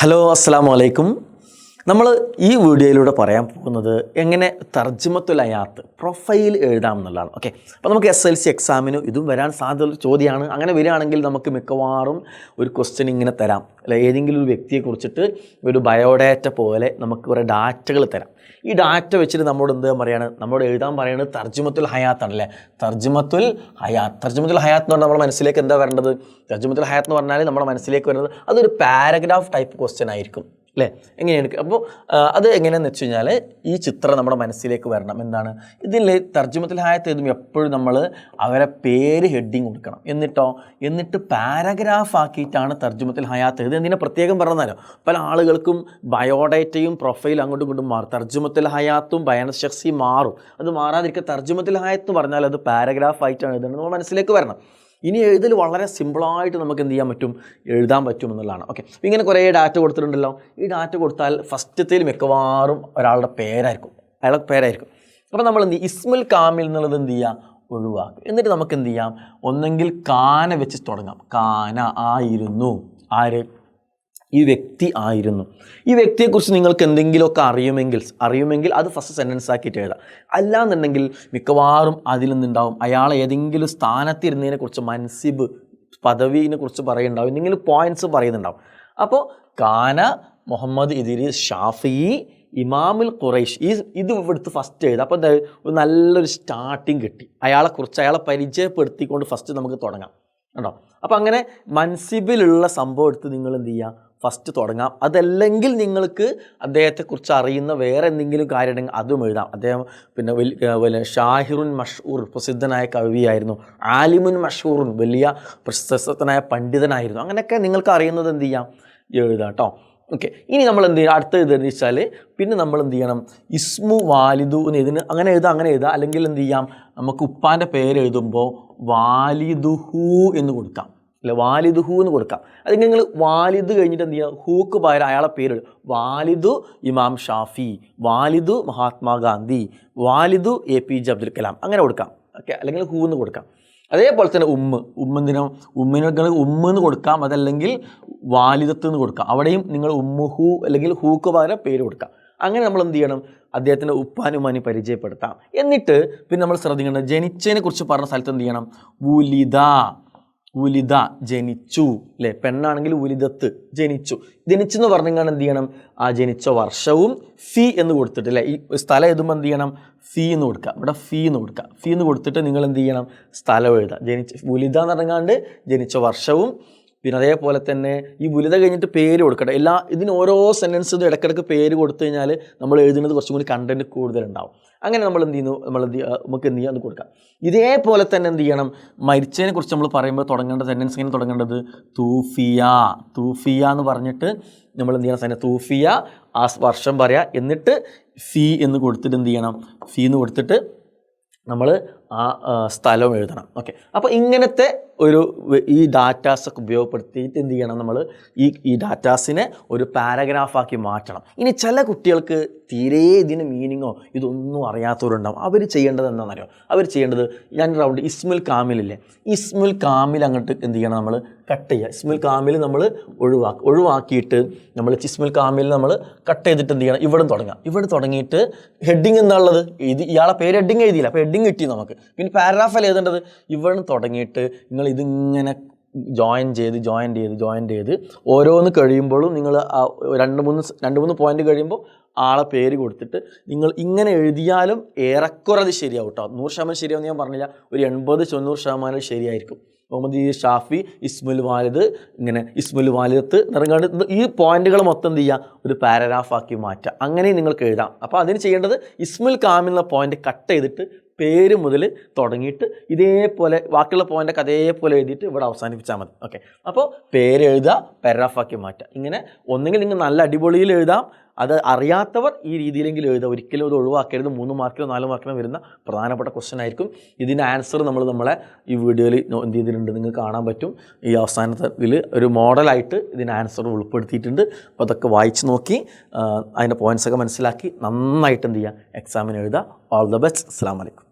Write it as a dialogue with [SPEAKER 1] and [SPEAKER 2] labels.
[SPEAKER 1] Hello അസ്സലാമു അലൈക്കും. നമ്മൾ ഈ വീഡിയോയിലൂടെ പറയാൻ പോകുന്നത് എങ്ങനെ തർജ്ജമത്തുൽ ഹയാത്ത് പ്രൊഫൈൽ എഴുതാം എന്നുള്ളതാണ്. ഓക്കെ, അപ്പോൾ നമുക്ക് SLC എക്സാമിന് ഇതും വരാൻ സാധ്യതയുള്ള ചോദ്യമാണ്. അങ്ങനെ വരികയാണെങ്കിൽ നമുക്ക് മിക്കവാറും ഒരു ക്വസ്റ്റ്യൻ ഇങ്ങനെ തരാം, അല്ലെ, ഏതെങ്കിലും ഒരു വ്യക്തിയെ കുറിച്ചിട്ട് ഒരു ബയോഡാറ്റ പോലെ നമുക്ക് കുറേ ഡാറ്റകൾ തരാം. ഈ ഡാറ്റ വെച്ചിട്ട് നമ്മോട് എന്താ പറയുകയാണ്, നമ്മോട് എഴുതാൻ പറയുന്നത് തർജ്ജമത്തുൽ ഹയാത്താണ്, അല്ലേ. തർജ്ജമത്തുൽ ഹയാത്ത് എന്ന് പറഞ്ഞാൽ നമ്മുടെ മനസ്സിലേക്ക് എന്താ വരേണ്ടത്? തർജ്ജമത്തുൽ ഹയാത്ത് എന്ന് പറഞ്ഞാൽ നമ്മുടെ മനസ്സിലേക്ക് വരുന്നത് അതൊരു പാരഗ്രാഫ് ടൈപ്പ് ക്വസ്റ്റ്യൻ ആയിരിക്കും, അല്ലേ. എങ്ങനെയാണ്? അപ്പോൾ അത് എങ്ങനെയാണെന്ന് വെച്ച് കഴിഞ്ഞാൽ ഈ ചിത്രം നമ്മുടെ മനസ്സിലേക്ക് വരണം. എന്താണ് ഇതിൽ തർജ്ജമത്തുൽ ഹയാത്ത് എഴുതുമ്പോൾ എപ്പോഴും നമ്മൾ അവരെ പേര് ഹെഡിങ് കൊടുക്കണം. എന്നിട്ട് പാരഗ്രാഫ് ആക്കിയിട്ടാണ് തർജ്ജമത്തുൽ ഹയാത്ത് എഴുതുക. എന്തിനാ പ്രത്യേകം പറഞ്ഞാലോ, പല ആളുകൾക്കും ബയോഡേറ്റയും പ്രൊഫൈലും അങ്ങോട്ടും ഇങ്ങോട്ടും മാറും. തർജ്ജമത്തുൽ ഹയാത്തും ബയാൻ ശഖ്സി മാറും. അത് മാറാതിരിക്കുക. തർജ്ജമത്തുൽ ഹയാത്ത് എന്ന് പറഞ്ഞാൽ അത് പാരഗ്രാഫ് ആയിട്ടാണ് എഴുതുന്നത്, നമ്മൾ മനസ്സിലേക്ക് വരണം. ഇനി എഴുതൽ വളരെ സിമ്പിളായിട്ട് നമുക്ക് എന്ത് ചെയ്യാൻ പറ്റും, എഴുതാൻ പറ്റും എന്നുള്ളതാണ്. ഓക്കെ, ഇങ്ങനെ കുറേ ഡാറ്റ കൊടുത്തിട്ടുണ്ടല്ലോ. ഈ ഡാറ്റ കൊടുത്താൽ ഫസ്റ്റത്തേൽ മിക്കവാറും ഒരാളുടെ പേരായിരിക്കും, അയാളുടെ പേരായിരിക്കും. അപ്പോൾ നമ്മൾ എന്ത് ചെയ്യും, ഇസ്മുൽ കാമിൽ എന്നുള്ളത് എന്ത് ചെയ്യുക, ഒഴിവാക്കും. എന്നിട്ട് നമുക്ക് എന്ത് ചെയ്യാം, ഒന്നെങ്കിൽ കാന വെച്ച് തുടങ്ങാം. കാന ആയിരുന്നു, ആര്, ഈ വ്യക്തി ആയിരുന്നു. ഈ വ്യക്തിയെക്കുറിച്ച് നിങ്ങൾക്ക് എന്തെങ്കിലുമൊക്കെ അറിയുമെങ്കിൽ അത് ഫസ്റ്റ് സെൻറ്റൻസ് ആക്കിയിട്ട് എഴുതാം. അല്ലാന്നുണ്ടെങ്കിൽ മിക്കവാറും അതിൽ നിന്നുണ്ടാവും അയാൾ ഏതെങ്കിലും സ്ഥാനത്തിരുന്നതിനെക്കുറിച്ച്, മൻസിബ് പദവിനെ കുറിച്ച് പറയുന്നുണ്ടാവും, എന്തെങ്കിലും പോയിൻറ്റ്സ് പറയുന്നുണ്ടാവും. അപ്പോൾ കാന മുഹമ്മദ് ഇദ്രീസ് ഷാഫിഈ ഇമാമുൽ ഖുറൈഷ്, ഇത് എടുത്ത് ഫസ്റ്റ് എഴുതാം. അപ്പോൾ എന്താ, ഒരു നല്ലൊരു സ്റ്റാർട്ടിങ് കിട്ടി. അയാളെക്കുറിച്ച് അയാളെ പരിചയപ്പെടുത്തിക്കൊണ്ട് ഫസ്റ്റ് നമുക്ക് തുടങ്ങാം, കേട്ടോ. അപ്പോൾ അങ്ങനെ മൻസിബിലുള്ള സംഭവം എടുത്ത് നിങ്ങൾ എന്ത് ചെയ്യുക, ഫസ്റ്റ് തുടങ്ങാം. അതല്ലെങ്കിൽ നിങ്ങൾക്ക് അദ്ദേഹത്തെക്കുറിച്ച് അറിയുന്ന വേറെ എന്തെങ്കിലും കാര്യം ഉണ്ടെങ്കിൽ അതും എഴുതാം. അദ്ദേഹം പിന്നെ ഷാഹിറുൻ മഷ്ഹൂർ, പ്രസിദ്ധനായ കവിയായിരുന്നു. ആലിമുൻ മഷ്ഹൂറുൻ, വലിയ പ്രശസ്തനായ പണ്ഡിതനായിരുന്നു. അങ്ങനെയൊക്കെ നിങ്ങൾക്ക് അറിയുന്നത് എന്ത് ചെയ്യാം, എഴുതാം, കേട്ടോ. ഓക്കെ, ഇനി നമ്മൾ എന്ത് ചെയ്യുക, അടുത്ത ഇതെന്ന് വെച്ചാൽ പിന്നെ നമ്മൾ എന്ത് ചെയ്യണം, ഇസ്മു വാലിദു ഇതിന് അങ്ങനെ എഴുതാം. അല്ലെങ്കിൽ എന്ത് ചെയ്യാം, നമുക്ക് ഉപ്പാൻ്റെ പേര് എഴുതുമ്പോൾ വാലിദുഹു എന്ന് കൊടുക്കാം, അല്ലെ, വാലിദുഹു എന്ന് കൊടുക്കാം. അല്ലെങ്കിൽ നിങ്ങൾ വാലിദ് കഴിഞ്ഞിട്ട് എന്ത് ചെയ്യുക, ഹൂക്ക് പകരം അയാളെ പേര് വാലിദു ഇമാം ഷാഫി, വാലിദു മഹാത്മാഗാന്ധി, വാലിദു APJ അബ്ദുൽ കലാം, അങ്ങനെ കൊടുക്കാം. ഓക്കെ, അല്ലെങ്കിൽ ഹൂ എന്ന് കൊടുക്കാം. അതേപോലെ തന്നെ ഉമ്മെന്തിനോ, ഉമ്മിനൊക്കെ ഉമ്മെന്ന് കൊടുക്കാം. അതല്ലെങ്കിൽ വാലിദത്ത് എന്ന് കൊടുക്കാം. അവിടെയും നിങ്ങൾ ഉമ്മുഹു അല്ലെങ്കിൽ ഹൂക്ക് പകരം പേര് കൊടുക്കാം. അങ്ങനെ നമ്മൾ എന്ത് ചെയ്യണം, അദ്ദേഹത്തിൻ്റെ ഉപ്പാനുമാനി പരിചയപ്പെടുത്താം. എന്നിട്ട് പിന്നെ നമ്മൾ ശ്രദ്ധിക്കേണ്ടത്, ജനിച്ചതിനെ കുറിച്ച് പറഞ്ഞ സ്ഥലത്ത് എന്ത് ചെയ്യണം, ഉലിദ ജനിച്ചു, അല്ലേ. പെണ്ണാണെങ്കിൽ ഉലിദത്ത് ജനിച്ചെന്ന് പറഞ്ഞാൽ എന്ത് ചെയ്യണം, ആ ജനിച്ച വർഷവും ഫി എന്ന് കൊടുത്തിട്ട്, അല്ലേ. ഈ സ്ഥലം എഴുതുമ്പോൾ എന്ത് ചെയ്യണം, ഫി എന്ന് കൊടുക്കുക. ഇവിടെ ഫി എന്ന് കൊടുത്തിട്ട് നിങ്ങൾ എന്ത് ചെയ്യണം, സ്ഥലം എഴുതുക. ഉലിദ എന്ന് പറഞ്ഞാണ്ട് ജനിച്ച വർഷവും, പിന്നെ അതേപോലെ തന്നെ ഈ ഉലിദ കഴിഞ്ഞിട്ട് പേര് കൊടുക്കട്ടെ. ഇതിന് ഓരോ സെൻറ്റൻസും ഇടയ്ക്കിടയ്ക്ക് പേര് കൊടുത്തു കഴിഞ്ഞാൽ നമ്മൾ എഴുതുന്നത് കുറച്ചും കൂടി കണ്ടൻറ്റ് കൂടുതലുണ്ടാവും. അങ്ങനെ നമ്മൾ എന്ത് ചെയ്യുന്നു, നമുക്ക് എന്ത് ചെയ്യാം, അത് കൊടുക്കാം. ഇതേപോലെ തന്നെ എന്ത് ചെയ്യണം, മരിച്ചതിനെ കുറിച്ച് നമ്മൾ പറയുമ്പോൾ തുടങ്ങേണ്ട സെൻറ്റൻസ് ഇങ്ങനെ തുടങ്ങേണ്ടത് തൂഫിയ എന്ന് പറഞ്ഞിട്ട് നമ്മൾ എന്ത് ചെയ്യണം, തൂഫിയ ആ വർഷം പറയാം. എന്നിട്ട് ഫി എന്ന് കൊടുത്തിട്ട് എന്ത് ചെയ്യണം, ഫി എന്ന് കൊടുത്തിട്ട് നമ്മൾ ആ സ്ഥലം എഴുതണം. ഓക്കെ, അപ്പോൾ ഇങ്ങനത്തെ ഈ ഡാറ്റാസൊക്കെ ഉപയോഗപ്പെടുത്തിയിട്ട് എന്ത് ചെയ്യണം, നമ്മൾ ഈ ഡാറ്റാസിനെ ഒരു പാരഗ്രാഫാക്കി മാറ്റണം. ഇനി ചില കുട്ടികൾക്ക് തീരെ ഇതിന് മീനിങ്ങോ ഇതൊന്നും അറിയാത്തവരുണ്ടാവും. അവർ ചെയ്യേണ്ടത് എന്താണെന്നറിയോ, അവർ ചെയ്യേണ്ടത് ഞാൻ റൗണ്ട് ഇസ്മുൽ കാമിലില്ലേ, ഇസ്മുൽ കാമിൽ അങ്ങോട്ട് എന്ത് ചെയ്യണം, നമ്മൾ കട്ട് ചെയ്യുക. ഇസ്മുൽ കാമിൽ നമ്മൾ ഒഴിവാക്കിയിട്ട് നമ്മൾ ഇസ്മുൽ കാമിൽ നമ്മൾ കട്ട് ചെയ്തിട്ട് എന്ത് ചെയ്യണം, ഇവിടെ തുടങ്ങിയിട്ട് ഹെഡിങ് എന്താണുള്ളത്, ഇയാളെ പേര് ഹെഡിങ് എഴുതിയില്ല, അപ്പോൾ ഹെഡിങ് കിട്ടി നമുക്ക്. പിന്നെ പാരഗ്രാഫല്ല എഴുതേണ്ടത്. ഇവിടെ തുടങ്ങിയിട്ട് നിങ്ങൾ ഇതിങ്ങനെ ജോയിൻ ചെയ്ത് ഓരോന്ന് കഴിയുമ്പോഴും നിങ്ങൾ രണ്ട് മൂന്ന് പോയിന്റ് കഴിയുമ്പോൾ ആളെ പേര് കൊടുത്തിട്ട് നിങ്ങൾ ഇങ്ങനെ എഴുതിയാലും ഏറെക്കുറെ അത് ശരിയാവും, കേട്ടോ. 100% ശരിയാവുമെന്ന് ഞാൻ പറഞ്ഞില്ല, ഒരു 80-90% ശരിയായിരിക്കും. മുഹമ്മദ് ഷാഫി ഇസ്മുൽ വാലിദ്, ഇങ്ങനെ ഇസ്മുൽ വാലിദത്ത് നിറങ്ങാണ്ട് ഈ പോയിന്റുകൾ മൊത്തം എന്ത് ചെയ്യുക, ഒരു പാരഗ്രാഫാക്കി മാറ്റുക. അങ്ങനെ നിങ്ങൾക്ക് എഴുതാം. അപ്പോൾ അതിന് ചെയ്യേണ്ടത് ഇസ്മുൽ കാമിൽ എന്ന പോയിന്റ് കട്ട് ചെയ്തിട്ട് പേര് മുതൽ തുടങ്ങിയിട്ട് ഇതേപോലെ ബാക്കിയുള്ള പോയിൻ്റൊക്കെ അതേപോലെ എഴുതിയിട്ട് ഇവിടെ അവസാനിപ്പിച്ചാൽ മതി. ഓക്കെ, അപ്പോൾ പേര് എഴുതുക, പാരഗ്രാഫാക്കി മാറ്റുക. ഇങ്ങനെ ഒന്നെങ്കിൽ നിങ്ങൾ നല്ല അടിപൊളിയിൽ എഴുതാം, അത് അറിയാത്തവർ ഈ രീതിയിലെങ്കിലും എഴുതുക. ഒരിക്കലും അത് ഒഴിവാക്കരുത്. 3 മാർക്കിലോ 4 മാർക്കിലോ വരുന്ന പ്രധാനപ്പെട്ട ക്വസ്റ്റ്യൻ ആയിരിക്കും. ഇതിൻ്റെ ആൻസർ നമ്മളെ ഈ വീഡിയോയിൽ എന്ത് ചെയ്തിട്ടുണ്ട് നിങ്ങൾക്ക് കാണാൻ പറ്റും. ഈ അവസാനത്തിൽ ഒരു മോഡലായിട്ട് ഇതിൻ്റെ ആൻസർ ഉൾപ്പെടുത്തിയിട്ടുണ്ട്. അപ്പോൾ അതൊക്കെ വായിച്ച് നോക്കി അതിൻ്റെ പോയിൻറ്റ്സൊക്കെ മനസ്സിലാക്കി നന്നായിട്ട് എന്ത് ചെയ്യുക, എക്സാമിന് എഴുതുക. All the best. അസ്സലാമു അലൈക്കും.